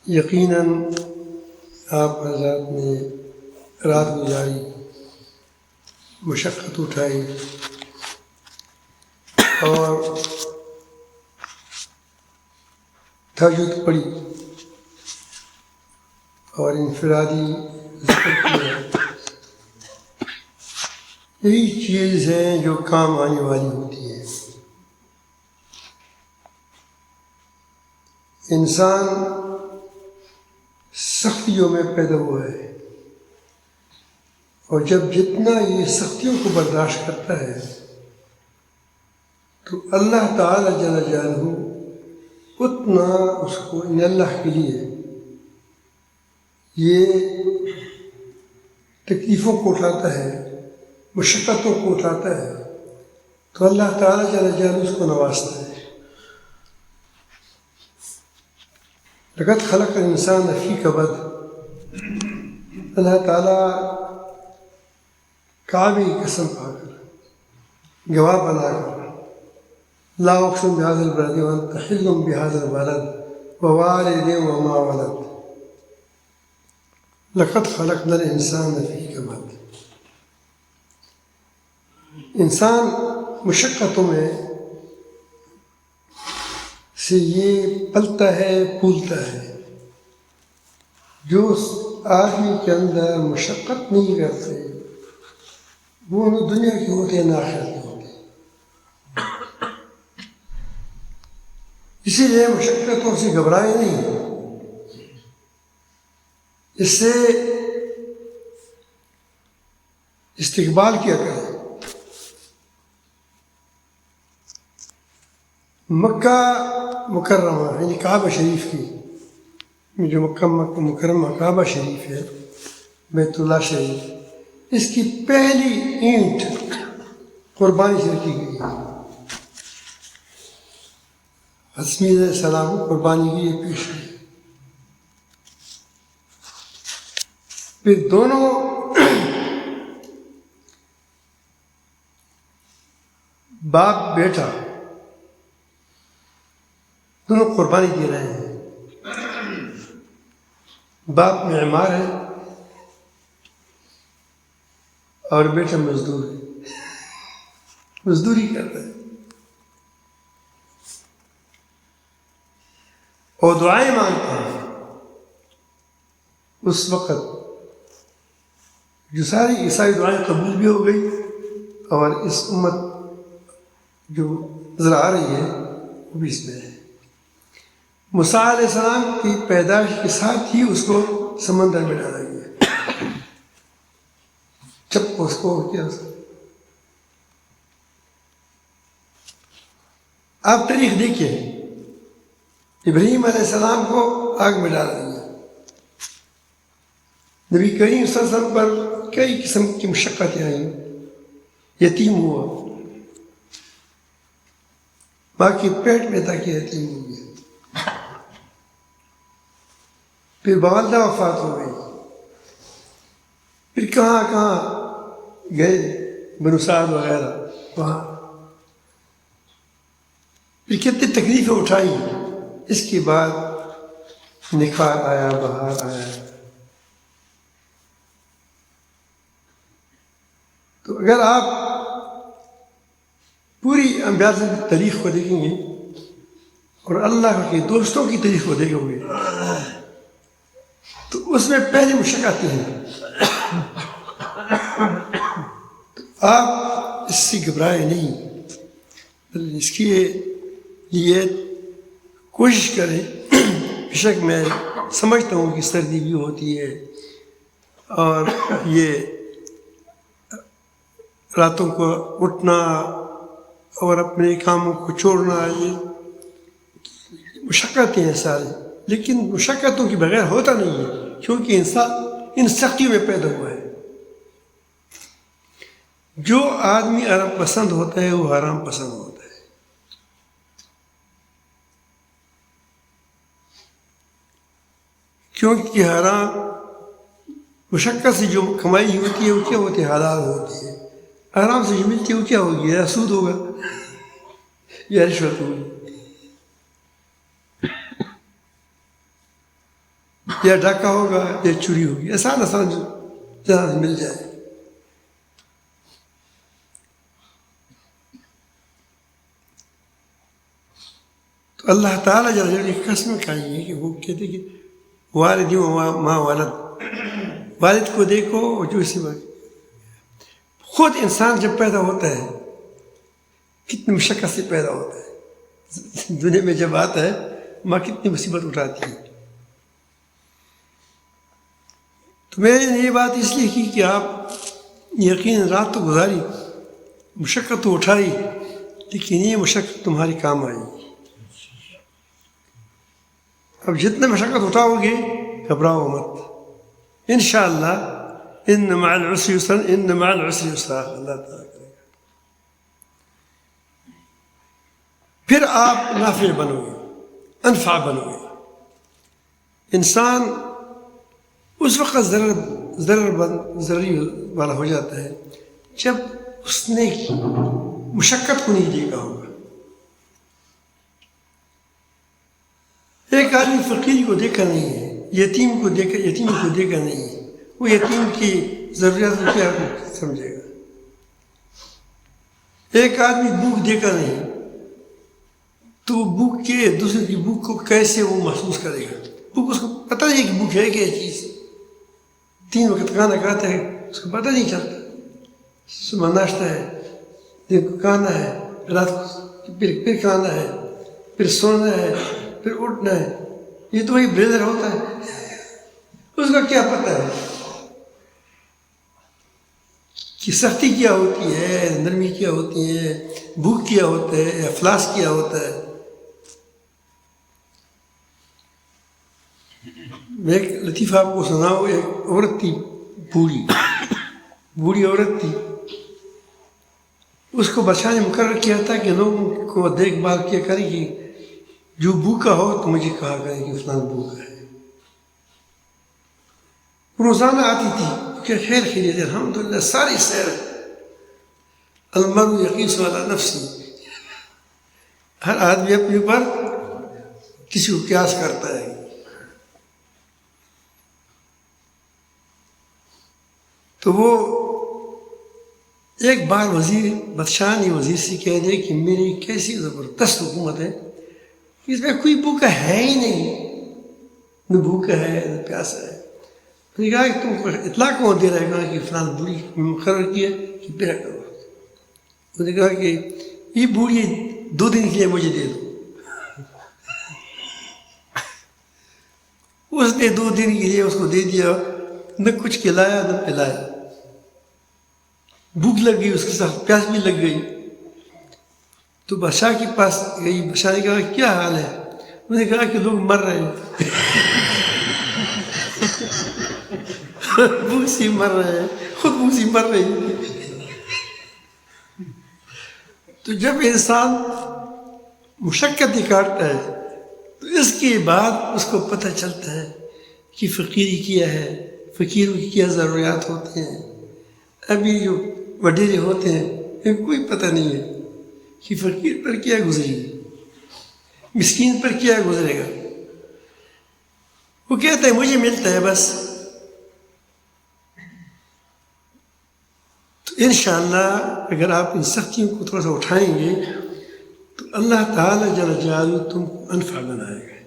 یقیناً آپ حضرات نے رات گزاری، مشقت اٹھائی اور تہجد پڑھی اور انفرادی ذکر کیا۔ یہی چیز ہے جو کام آنے والی ہوتی ہے۔ انسان سختیوں میں پیدا ہوا ہے، اور جب جتنا یہ سختیوں کو برداشت کرتا ہے تو اللہ تعالی جل جلالہ اتنا اس کو ان اللہ کے لیے یہ تکلیفوں کو اٹھاتا ہے، مشقتوں کو اٹھاتا ہے، تو اللہ تعالی جل جلالہ اس کو نوازتا ہے۔ لقد خلق الانسان فی کبد، اللہ تعالیٰ کعبے کی قسم کھا کر، گواہ بنا کر، لا اقسم بہذا البلد وانت حل بہذا البلد ووالد وما ولد لقد خلقنا الانسان فی کبد۔ انسان مشقتوں میں سے یہ پلتا ہے، پھولتا ہے۔ جو اس آدمی کے اندر مشقت نہیں کرتے وہ نہ دنیا کے ہوتے نہ آخرت کے ہوتے۔ اسی لیے مشقتوں سے گھبرائے نہیں، اس سے استقبال کیا کریں۔ مکہ مکرمہ یعنی کعبہ شریف کی، جو مکہ مکرمہ کعبہ شریف ہے، بیت اللہ شریف، اس کی پہلی اینٹ قربانی سے رکھی گئی ہے۔ اسماعیل علیہ السلام کو قربانی کی یہ پیش ہے۔ پھر دونوں باپ بیٹا دونوں قربانی دے رہے ہیں۔ باپ معمار ہے اور بیٹا مزدور ہے، مزدوری کرتا ہے اور دعائیں مانگتا ہے۔ اس وقت جو ساری دعائیں قبول بھی ہو گئی، اور اس امت جو نظر آ رہی ہے وہ بھی اس میں ہے۔ موسیٰ علیہ السلام کی پیدائش کے ساتھ ہی اس کو سمندر میں ڈالا گیا، جب اس کو کیا۔ آپ تاریخ دیکھیے، ابراہیم علیہ السلام کو آگ میں ڈال دیا، نبی کریم صلی اللہ علیہ وسلم پر کئی قسم کی مشقتیں آئیں، یتیم ہوا، ماں کی پیٹ میں تھا کہ یتیم ہو گیا، پھر والدہ وفات ہو گئی، پھر کہاں کہاں گئے، بنو سعد وغیرہ وہاں، پھر کتنی تکلیفیں اٹھائیں۔ اس کے بعد نکھار آیا، بہار آیا۔ تو اگر آپ پوری انبیاء کی تاریخ کو دیکھیں گے اور اللہ کے دوستوں کی تاریخ کو دیکھیں گے تو اس میں پہلی مشقتیں ہیں۔ آپ اس سے گھبرائے نہیں، اس کے لیے کوشش کریں۔ بے شک میں سمجھتا ہوں کہ سردی بھی ہوتی ہے اور یہ راتوں کو اٹھنا اور اپنے کاموں کو چھوڑنا، یہ مشقتیں ہیں ساری، لیکن مشقتوں کے بغیر ہوتا نہیں ہے، کیونکہ انسان ان سختیوں میں پیدا ہوا ہے۔ جو آدمی آرام پسند ہوتا ہے وہ آرام پسند ہوتا ہے۔ کیونکہ حرام مشقت سے جو کمائی ہوتی ہے وہ کیا ہوتی ہے؟ حلال ہوتی ہے۔ آرام سے جو ملتی ہے وہ کیا ہوگی؟ یا سود ہوگا یا رشوت ہوگی۔ یا ڈاکہ ہوگا یا چوری ہوگی، آسان آسان جہاں سے مل جائے۔ تو اللہ تعالیٰ جل جلالہ کی قسم کھائی ہے کہ وہ کہتے کہ والدی و ماں والد، والد کو دیکھو اور جو اسی بات خود انسان جب پیدا ہوتا ہے کتنی مشقت سے پیدا ہوتا ہے، دنیا میں جب آتا ہے ماں کتنی مصیبت اٹھاتی ہے۔ تو میں نے یہ بات اس لیے کی کہ آپ یقین رات تو گزاری، مشقت تو اٹھائی، لیکن یہ مشقت تمہاری کام آئی۔ اب جتنا مشقت اٹھاؤ گے گھبراؤ مت، انشاءاللہ ان مع العسر یسرا، ان مع العسر یسرا، اللہ تعالیٰ کرے گا۔ پھر آپ نافع بنو گے، انفع بنو گے۔ انسان اس وقت ضرری والا ہو جاتا ہے جب اس نے مشقت کو نہیں دیکھا ہوگا۔ ایک آدمی فقیر کو دیکھا نہیں ہے، یتیم کو دیکھا نہیں ہے، وہ یتیم کی ضروریات کو کیا سمجھے گا؟ ایک آدمی بھوک دیکھا نہیں تو بھوک کے دوسرے کی بھوک کو کیسے وہ محسوس کرے گا؟ بھوک اس کو پتہ نہیں کہ بھوک ہے کیا چیز، 3 وقت کھانا کھاتا ہے اس کو پتہ نہیں چلتا، صبح ناشتہ ہے، دن کو کھانا ہے، رات کو پھر کھانا ہے، پھر سونا ہے، پھر اٹھنا ہے۔ یہ تو وہی بریزر ہوتا ہے، اس کا کیا پتہ ہے کہ سختی کیا ہوتی ہے، نرمی کیا ہوتی ہے، بھوک کیا ہوتا ہے، افلاس کیا ہوتا ہے۔ میں ایک لطیفہ آپ کو سناؤں۔ ایک عورت تھی، بوڑھی عورت تھی، اس کو بادشاہ نے مقرر کیا تھا کہ لوگوں کو دیکھ بھال کیا کرے کہ جو بھوکا ہو تو مجھے کہا کرے کہ فلاں بھوکا ہے۔ روزانہ آتی تھی کہ خیر خیریت الحمدللہ ساری سیر، المرء یقیس علی نفسی، ہر آدمی اپنے اوپر کسی کو قیاس کرتا ہے۔ تو وہ ایک بار بادشاہ نے وزیر سے کہہ دیا کہ میری کیسی زبردست حکومت ہے، اس میں کوئی بھوکا ہے ہی نہیں، نہ بھوکا ہے نہ پیاسا ہے۔ اس نے کہا کہ تم کو اطلاع کون دے رہے گا کہ فلاں بوڑھی مقرر کیا کہ پیرا کرو۔ اس نے کہا کہ یہ بوڑھی 2 دن کے لیے مجھے دے دو۔ اس نے 2 دن کے لیے اس کو دے دیا، نہ کچھ کھلایا نہ پلایا۔ بھوک لگ گئی، اس کے ساتھ پیاس بھی لگ گئی، تو بادشاہ کے پاس گئی۔ بادشاہ نے کہا کیا حال ہے؟ انہوں نے کہا کہ لوگ مر رہے ہیں، بھوک سے مر رہے ہیں، خود بھوک سے مر رہی ہے۔ تو جب انسان مشقت کاٹتا ہے تو اس کے بعد اس کو پتہ چلتا ہے کہ فقیری کیا ہے، فقیروں کی کیا ضروریات ہوتے ہیں۔ ابھی جو وڈیرے ہوتے ہیں ان کو کوئی پتہ نہیں ہے کہ فقیر پر کیا گزرے گا، مسکین پر کیا گزرے گا۔ وہ کہتا ہے مجھے ملتا ہے بس۔ تو انشاءاللہ اگر آپ ان سختیوں کو تھوڑا سا اٹھائیں گے تو اللہ تعالیٰ جل جلالہ تم کو انفع بنائے گا۔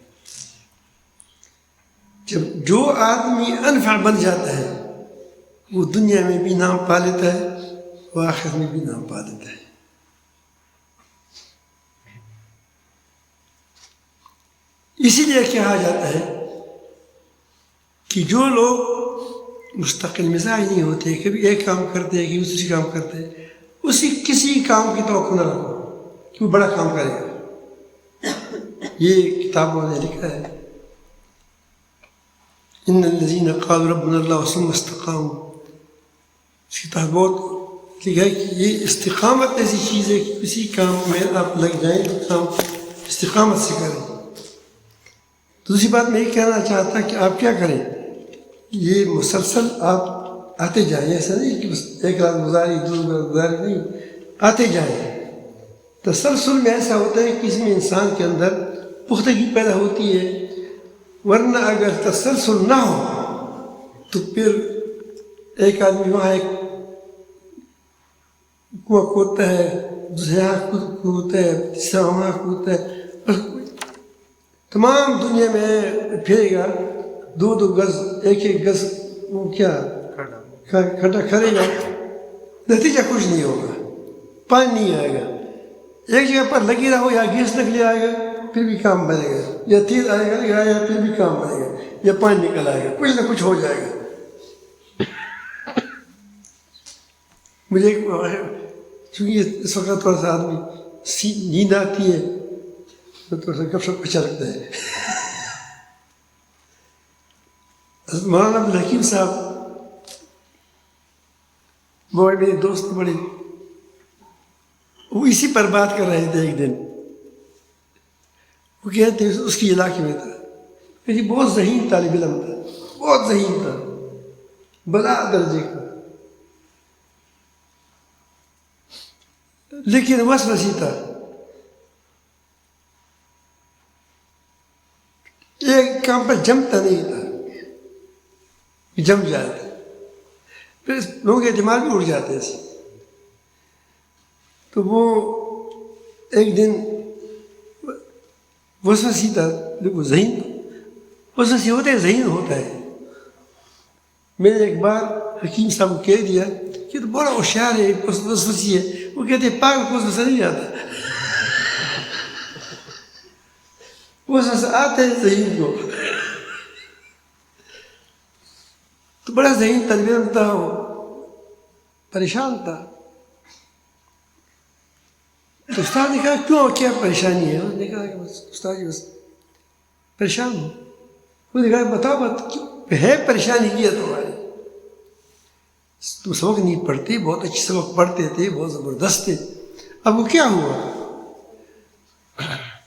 جب جو آدمی انفع بن جاتا ہے وہ دنیا میں بھی نام پا لیتا ہے، وہ آخرت میں بھی نام پا لیتا ہے۔ اسی لیے کہا جاتا ہے کہ جو لوگ مستقل مزاج نہیں ہوتے، کبھی ایک کام کرتے ہیں کبھی دوسری کام کرتے ہیں، اسی کسی کام کی توقع نہ رکھو کہ وہ بڑا کام کرے گا۔ یہ کتابوں نے لکھا ہے، ان الذین قالوا ربنا اللہ ثم استقاموا، اس کی تحت بہت لکھا ہے کہ یہ استقامت ایسی چیز ہے کہ کسی کام میں آپ لگ جائیں تو کام استقامت سے کریں۔ دوسری بات میں یہ کہنا چاہتا کہ آپ کیا کریں، یہ مسلسل آپ آتے جائیں، ایسا نہیں کہ بس ایک رات گزاری 2 رات گزاری، نہیں، آتے جائیں۔ تسلسل میں ایسا ہوتا ہے کہ اس میں انسان کے اندر پختگی پیدا ہوتی ہے، ورنہ اگر تسلسل نہ ہو تو پھر ایک آدمی وہاں ایک کنواں کودتا ہے، دوسرے یہاں کودتا ہے، تیسرا وہاں کودتا ہے، تمام دنیا میں پھرے گا، 2 گز 1 گز وہ کیا کھڈا کھڑے گا، نتیجہ کچھ نہیں ہوگا، پانی نہیں آئے گا۔ ایک جگہ پر لگی رہو، یا گیس نکلے آئے گا پھر بھی کام بنے گا، یا تیل آئے گا یا پھر بھی کام بنے گا، یا پانی نکل آئے گا، کچھ نہ کچھ ہو جائے گا۔ مجھے چونکہ اس وقت تھوڑا سا آدمی نیند آتی ہے تو تھوڑا سا گپ شپ اچھا لگتا ہے۔ حضرت مولانا عبدالحکیم صاحب وہ میرے دوست بڑے، وہ اسی پر بات کر رہے تھے ایک دن۔ وہ کہتے ہیں اس کی علاقے میں تھا کہ بہت ذہین طالب علم تھا، بہت ذہین تھا، بلا درجے کا، لیکن وسوسی تھا۔ ایک کام پر جمتا نہیں تھا، جم جاتا، پھر لوگوں کے دماغ بھی اڑ جاتے تھے۔ تو وہ ایک دن وسوسی تھا، دیکھو ذہین، وسوسی ہوتا ہے، ذہین ہوتا ہے۔ میں نے ایک بار حکیم صاحب کو کہہ دیا کہ تو بڑا ہوشیار ہے، وسوسی ہے۔ وہ کہتے ہیں پاگل کو وسوسہ نہیں آتا، وسوسہ آتا ہے ذہین کو۔ تو بڑا ذہین طالب علم تھا، وہ پریشان تھا۔ تو استاد نے کہا کیوں، کیا پریشانی ہے؟ اس نے کہا کہ بس استاد جی بس پریشان ہوں۔ وہ نے کہا بتاؤ ہے پریشانی کیا تمہاری؟ تم سبق نہیں پڑھتے، بہت اچھی سبق پڑھتے تھے، بہت زبردست تھے، اب وہ کیا ہوا؟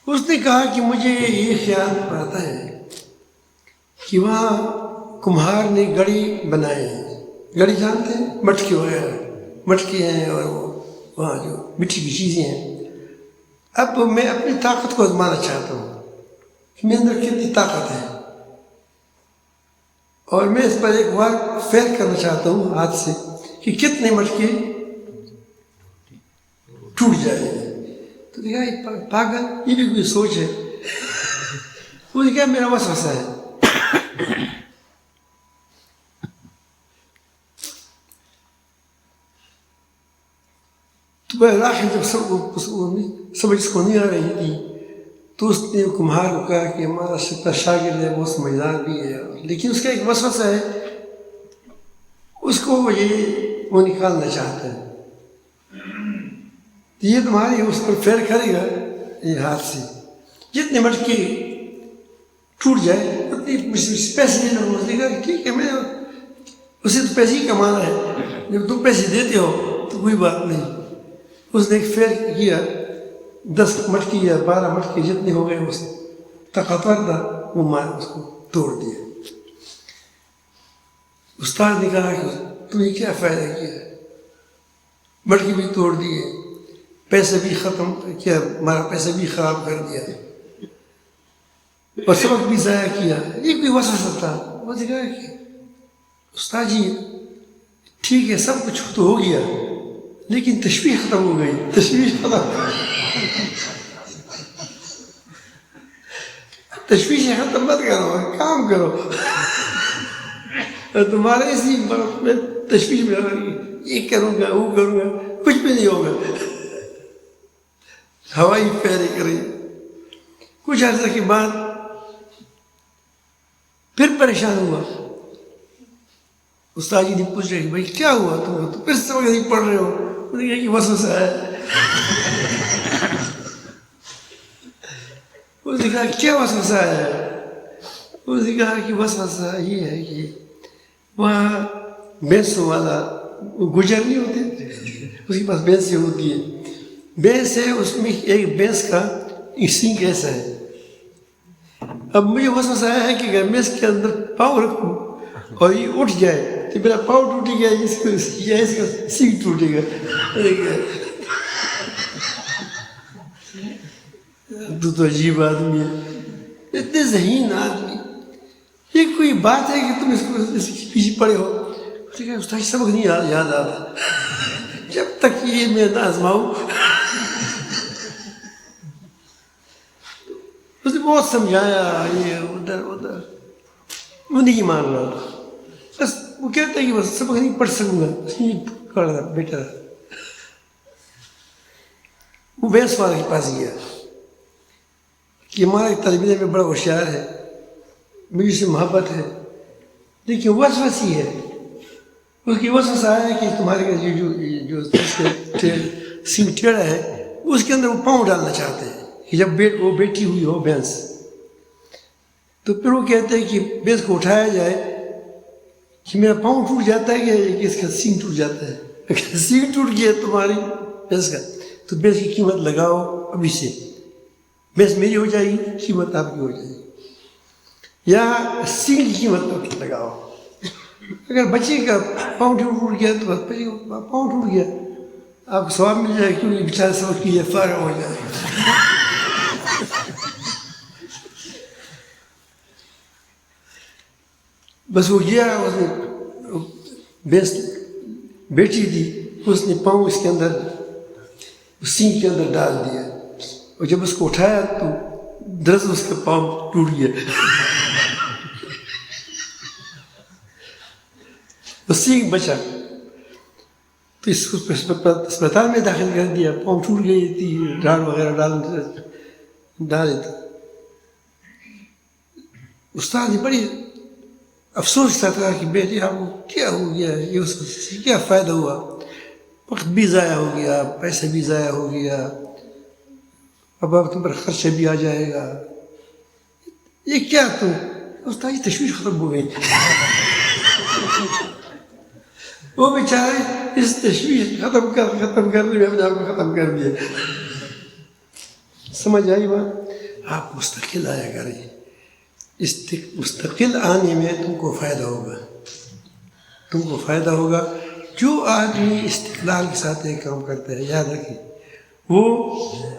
اس نے کہا کہ مجھے یہ خیال آتا ہے کہ وہاں کمہار نے گڑی بنائے ہیں، گڑی جانتے ہیں، مٹکے وغیرہ، مٹکے ہیں اور وہاں جو مٹی کی چیزیں ہیں۔ اب میں اپنی طاقت کو آزمانا چاہتا ہوں کہ میرے اندر کتنی طاقت ہے، اور میں اس پر ایک بار فیل کرنا چاہتا ہوں ہاتھ سے کہ کتنے مٹکے ٹوٹ جائیں گے۔ تو دیکھا پاگل، یہ بھی کوئی سوچ ہے۔ وہ دیکھا میرا وسوسہ ہے۔ تو بہرحال جب سمجھ اس کو نہیں آ رہی تھی تو اس نے کمہار کو کہا کہ ہمارا سپر شاگرد ہے، بہت سمجھدار بھی ہے، لیکن اس کا ایک وسوسہ ہے، اس کو وہ نکالنا چاہتا ہے۔ یہ تمہاری اس پر فیر کرے گا یہ ہاتھ سے، جتنے مٹکے ٹوٹ جائے اتنی پیسے لے لو۔ اس نے کہا ٹھیک ہے، میں اسے تو پیسے ہی کمانا ہے، جب تم پیسے دیتے ہو تو کوئی بات نہیں۔ اس نے ایک فیر کیا، 10 مٹکی یا 12 مٹکی جتنے ہو گئے، اس طاقتور تھا، وہ مار اس کو توڑ دیا۔ استاد نے کہا کہ تم نے کیا فائدہ کیا، مٹکی بھی توڑ دیے، پیسے بھی ختم کیا، ہمارا پیسے بھی خراب کر دیا اور سبق بھی ضائع کیا۔ یہ کوئی وسوسہ تھا۔ وہ نے کہا کہ استاد جی ٹھیک ہے، سب کچھ تو ہو گیا، لیکن تشبیہ ختم ہو گئی، تشبیہ ختم، تشویش ختم مت کرو، کام کرو۔ تمہارے اسی وقت میں تشویش میں یہ کروں گا، وہ کروں گا، کچھ بھی نہیں ہوگا، ہوائی پیرے کریں۔ کچھ عرصہ کے بعد پھر پریشان ہوا۔ استاد جی نے پوچھ رہے کہ بھائی کیا ہوا، تم تو پھر سبق نہیں پڑھ رہے ہو؟ انہوں نے کہا کہ وسوسہ ہے۔ اس نے کہا کیا وسوسہ ہے؟ اس نے کہا کہ وسوسہ یہ ہے کہ وہاں بھینسوں والا گجر نہیں ہوتے، اس کے پاس بھینسیں ہوتی ہے، بھینس ہے، اس میں ایک بھینس کا سینگ ایسا ہے۔ اب مجھے وسوسہ ہے کہ اگر میں اس کے اندر پاؤں رکھوں اور یہ اٹھ جائے تو میرا پاؤں ٹوٹے گا، اس کا سینگ ٹوٹے گا۔ تو عجیب آدمی ہے، اتنے ذہین آدمی، کوئی بات ہے کہ تم اس کے پیچھے پڑے ہو؟ اس نے کہا استاد سبق نہیں یاد آ رہا، جب تک یہ میں نہ آزماؤں. اس نے بہت سمجھایا، یہ ادھر ادھر، وہ نہیں مان رہا تھا. بس وہ کہتا ہے کہ بس سبق نہیں پڑھ سکوں گا، پڑھ رہا بیٹا. وہ بحث والا کے پاس گیا کہ ہمارا ایک طالب علم بڑا ہوشیار ہے، مجھے سے محبت ہے، لیکن وسوسہ ہے. اس کی وسوسہ آیا ہے کہ تمہارے جو سنگ ٹیڑھا ہے اس کے اندر وہ پاؤں ڈالنا چاہتے ہیں کہ جب وہ بیٹھی ہوئی ہو بھینس، تو پھر وہ کہتے ہیں کہ بھینس کو اٹھایا جائے کہ میرا پاؤں ٹوٹ جاتا ہے کہ اس کا سینگ ٹوٹ جاتا ہے. اگر سینگ ٹوٹ گیا تمہاری بھینس کا تو بھینس کی قیمت لگاؤ ابھی سے، بھینس میری ہو جائے گی، قیمت آپ کی ہو جائے گی، یا سینگ کی قیمت لگاؤ. اگر بچے کا پاؤں ٹوٹ گیا تو بچے کا پاؤں ٹوٹ گیا، آپ کو ثواب مل جائے کیونکہ بیچارہ سبق کیجیے فارغ ہو جائے. بس وہ گیا، اس نے بھینس بیٹھی تھی، اس نے پاؤں اس کے اندر سینگ کے اندر ڈال دیا، اور جب اس کو اٹھایا تو دراصل اس کا پاؤں ٹوٹ گیا. وہ سینگ بچا تو اس کو اسپتال میں داخل کر دیا. پاؤں ٹوٹ گئی تھی، ڈال وغیرہ ڈالے تھے. استاد نے بڑی افسوس تھا کہ بیٹے آپ کو کیا ہو گیا، یہ اس سے کیا فائدہ ہوا، وقت بھی ضائع ہو گیا، پیسہ بھی ضائع ہو گیا، اب آپ تم پر خرچہ بھی آ جائے گا، یہ کیا تم. استاد کی تشویش ختم ہو گئی. وہ بیچارے اس تشویش ختم کرنے میں اپنے آپ کو ختم کر دیا. سمجھ آئی بات؟ آپ مستقل آیا کریں، مستقل آنے میں تم کو فائدہ ہوگا، تم کو فائدہ ہوگا. جو آدمی استقلال کے ساتھ ایک کام کرتا ہے، یاد رکھیں، وہ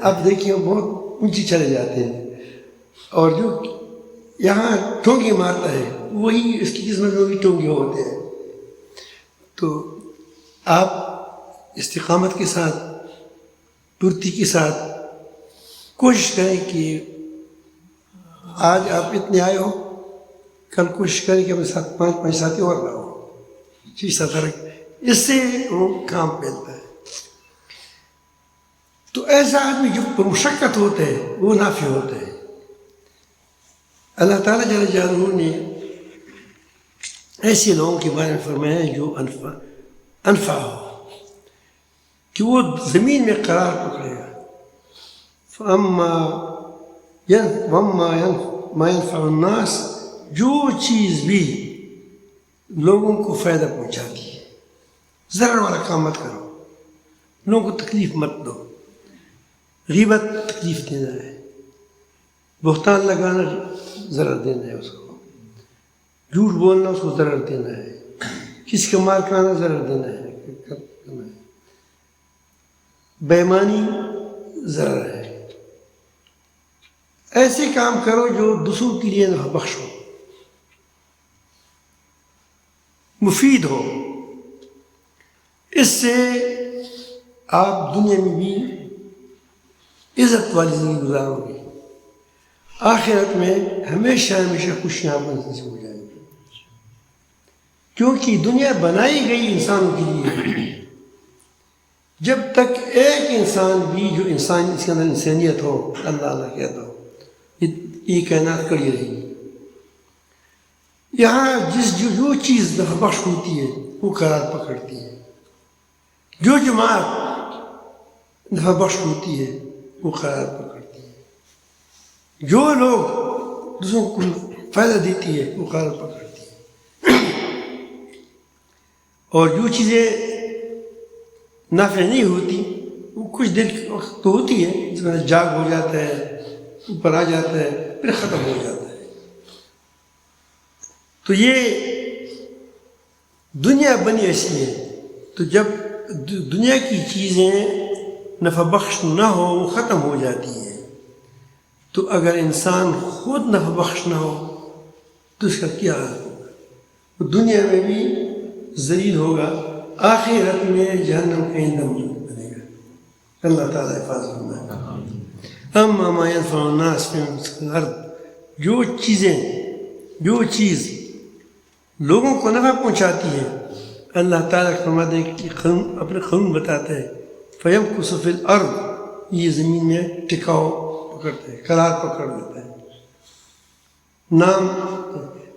آپ دیکھیں بہت اونچی چلے جاتے ہیں، اور جو یہاں ٹونگے مارتا ہے وہی اس کی قسمت میں بھی ٹونگے ہوتے ہیں. تو آپ استقامت کے ساتھ، پرتی کے ساتھ کوشش کریں کہ آج آپ اتنے آئے ہو، کل کوشش کریں کہ اپنے ساتھ 5 ساتھی اور لاؤ، 6 ساتھ، اس سے وہ کام پھیلتا ہے. تو ایسا آدمی جو پر مشقت ہوتا ہے وہ نافع ہوتا ہے. اللہ تعالیٰ جل جلالہ نے ایسے لوگوں کے بارے میں فرمایا جو انفع ہو، کہ وہ زمین میں قرار پکڑے گا. ما ينفع الناس، جو چیز بھی لوگوں کو فائدہ پہنچاتی ہے. ضرر والا کام مت کرو، لوگوں کو تکلیف مت دو. غیبت تکلیف دینا ہے، بہتان لگانا ضرر دینا ہے، اس کو جھوٹ بولنا اس کو ضرر دینا ہے، کسی کا مال کھانا ضرر دینا ہے، بے ایمانی ضرر ہے. ایسے کام کرو جو دوسروں کے لیے نفع بخش ہو، مفید ہو. اس سے آپ دنیا میں بھی عزت والی زندگی گزارو گے، آخرت میں ہمیشہ خوشیاں نصیب ہو جائیں گی. کیونکہ دنیا بنائی گئی انسانوں کے لیے. جب تک ایک انسان بھی جو انسان اس کے اندر انسانیت ہو، اللہ اللہ کہتا ہو، یہ کائنات کڑی رہے گی. یہاں جو چیز نفع بخش ہوتی ہے وہ قرار پکڑتی ہے، جو جماعت نفع بخش ہوتی ہے وہ قرار پکڑتی ہے، جو لوگ دوسروں کو فائدہ دیتی ہے وہ قرار پکڑتی ہے. اور جو چیزیں نافع نہیں ہوتی وہ کچھ دیر وقت تو ہوتی ہے، جس میں جاگ ہو جاتا ہے، اوپر آ جاتا ہے، پھر ختم ہو جاتا ہے. تو یہ دنیا بنی ایسی ہے. تو جب دنیا کی چیزیں نفع بخش نہ ہو، وہ ختم ہو جاتی ہیں. تو اگر انسان خود نفع بخش نہ ہو تو اس کا کیا حال ہوگا؟ وہ دنیا میں بھی ذلیل ہوگا، آخرت میں جہنم کا ایندھن بنے گا۔ اللہ تعالیٰ حفاظت فرمائے۔ اما ما ينفع الناس في الارض، جو چیز لوگوں کو نفع پہنچاتی ہے، اللہ تعالیٰ فرماتے ہیں کہ اپنے قانون بتاتا ہے، فَيَمْكُثُ فِي الْأَرْضِ، یہ زمین میں ٹکاؤ پکڑتا ہے، قرار پکڑ لیتا ہے۔ نام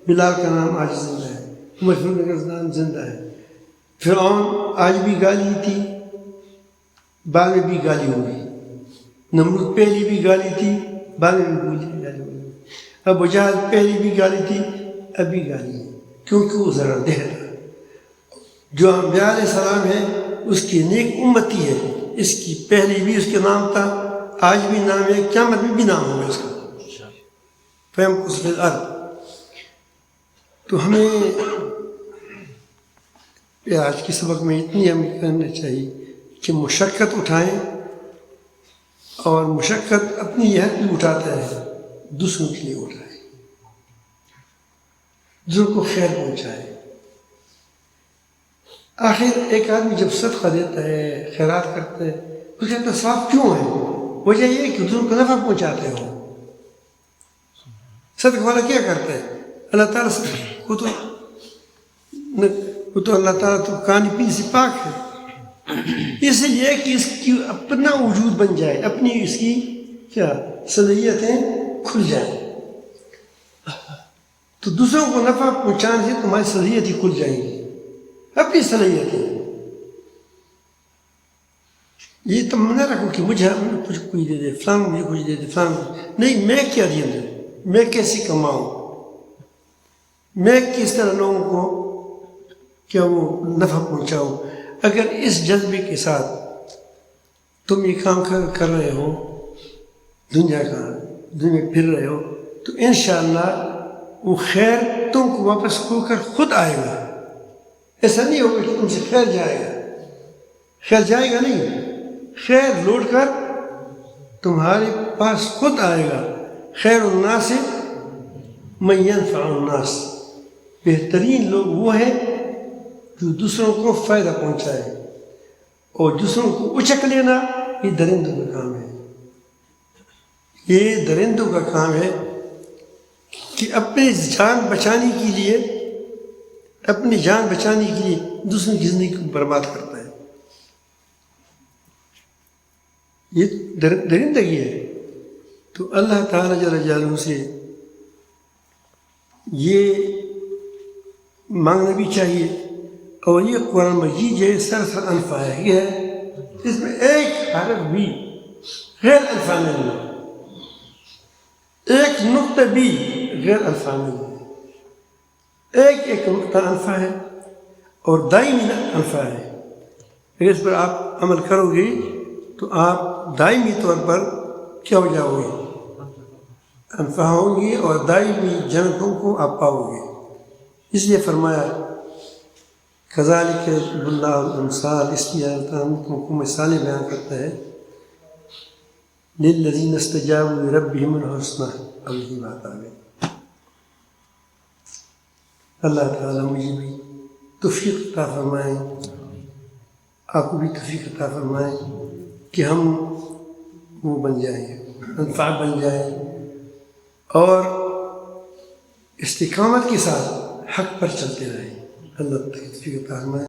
بلال کا نام آج زندہ ہے، عمر فاروق کا نام زندہ ہے۔ فرعون آج بھی گالی تھی، بعد میں بھی گالی ہوگی۔ نمرود پہلی بھی گالی تھی، بعد میں بھی گالی ہوگی۔ ابو جہل پہلی بھی گالی تھی، اب بھی گالی ہے، کیونکہ وہ ذرا دہ تھا۔ جو انبیاء علیہ السلام ہے اس کی نیک امتی ہے، اس کی پہلی بھی اس کے نام تھا، آج بھی نام ہے، قیامت میں بھی نام ہوگا اس کا۔ فَيَمْكُثُ فِي الْأَرْضِ۔ تو ہمیں آج کے سبق میں اتنی ہمیں کرنا چاہیے کہ مشقت اٹھائیں، اور مشقت اپنی یہ بھی اٹھاتا ہے، دوسروں کے لیے اٹھائیں، دوسروں کو خیر پہنچائے۔ آخر ایک آدمی جب صدقہ دیتا ہے، خیرات کرتا ہے، اس کا ثواب کیوں ہے؟ وجہ یہ ہے کہ دوسروں کو نفع پہنچاتے ہو۔ صدقہ والا کیا کرتا ہے؟ اللہ تعالیٰ وہ تو اللہ تعالیٰ تو کھانے پینے سے پاک ہے، اس لیے کہ اس کی اپنا وجود بن جائے، اپنی اس کی کیا صلاحیتیں کھل جائیں، تو دوسروں کو نفع پہنچانے سے تمہاری صلاحیتیں کھل جائیں گی، اپنی صلاحیتیں۔ یہ تم نہ رکھو کہ مجھے کچھ دے دے، فلاں مجھے کچھ دے دے، فلاں نہیں، میں کیا دیا دوں، میں کیسے کماؤں، میں کس طرح لوگوں کو کیا وہ نفع پہنچاؤں۔ اگر اس جذبے کے ساتھ تم یہ کام کر رہے ہو، دنیا میں پھر رہے ہو، تو انشاءاللہ وہ خیر تم کو واپس ہو کر خود آئے گا۔ ایسا نہیں ہوگا کہ تم سے خیر جائے گا، خیر جائے گا نہیں، خیر لوٹ کر تمہارے پاس خود آئے گا۔ خیر الناس من ينفع الناس، بہترین لوگ وہ ہیں جو دوسروں کو فائدہ پہنچائے، اور دوسروں کو اچک لینا یہ درندوں کا کام ہے۔ یہ درندوں کا کام ہے کہ اپنی جان بچانے کے لیے دوسروں کی زندگی کو برباد کرتا ہے، یہ درندگی ہے۔ تو اللہ تعالیٰ جل جلالہ سے یہ مانگنا بھی چاہیے۔ اور یہ قرآن مجید جو ہے سرسر الفا ہے، یہ ہے اس میں ایک حرف بھی غیر الفا نہیں ہے، ایک نقطہ بھی غیر الفا نہیں ہے، ایک نقطہ الفا ہے اور دائمی الفا ہے۔ اگر اس پر آپ عمل کرو گے تو آپ دائمی طور پر کیا ہو جاؤ گے؟ الفا ہوں گے، اور دائمی جنتوں کو آپ پاؤ گے۔ اس لیے فرمایا کذالک یضرب اللہ الامثال، اس لیے اللہ تعالیٰ تم کو مثالیں بیان کرتا ہے، للذین استجابوا لربہم الحسنی، اب یہی بات آ گئی۔ اللہ تعالیٰ مجھے بھی توفیق عطا فرمائیں، آپ کو بھی توفیق عطا فرمائیں کہ ہم وہ بن جائیں، منفع بن جائیں، اور استقامت کے ساتھ حق پر چلتے رہیں۔ اللہ توفیق عطا فرمائے۔